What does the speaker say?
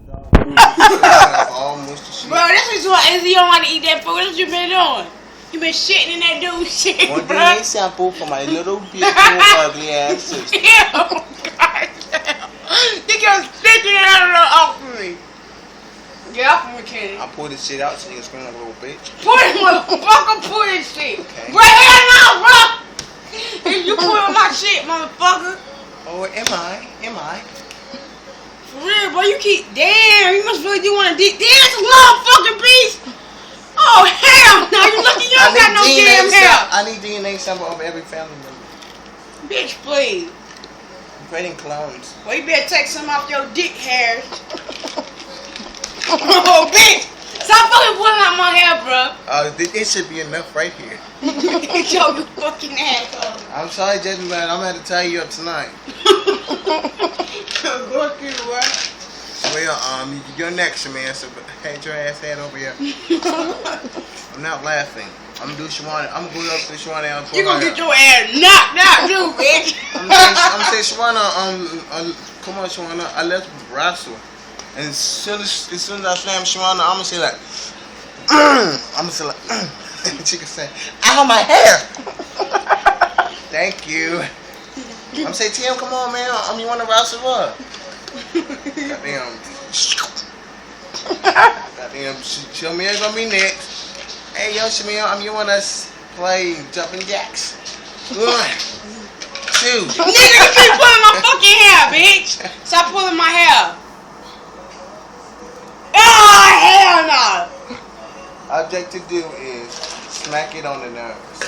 Bro, that's why you don't want to eat that food. That's what you been doing. You been shitting in that dude's shit, One bro. day they sample for my little beautiful ugly ass sister. Ew, goddamn. You kept sticking it out off of me. Get off of me, Kenny. I pull this shit out so you can scream like a little bitch. Pull this motherfucker, pull this shit. Okay. Bro, hell no, bro. You pulling my shit, motherfucker. Oh, am I? For real, bro, you keep. Damn, you must really do want to dig. Damn, that's a motherfucking piece. Oh, hell no. You lucky you don't got no damn hair. I need DNA sample of every family member. Bitch, please. I'm creating clones. Well, you better take some off your dick hairs. Oh, bitch. Stop fucking pulling out my hair, bro. It should be enough right here. Get your fucking ass off. I'm sorry, Judge, but I'm going to tie you up tonight. Go through the work. Well, you're next, man, so head your ass head over here. I'm not laughing. I'm going to do Shawana. I'm going to go up to Shawana and You gonna get your ass knocked out, too, bitch. I'm going to say, Shawana, come on, Shawana, I left wrestle. And as soon as I slam Shawana, I'm going to say like, I'm going to say like, and the chicken say, ow, my hair. Thank you. I'm going to say, Tim, come on, man. You want to wrestle what? Goddamn. Shamia's gonna be next. Hey, yo, Shamia, you wanna play jumping jacks? 1, 2. Nigga, you keep pulling my fucking hair, bitch. Stop pulling my hair. Oh, hell no. Object to do is smack it on the nose.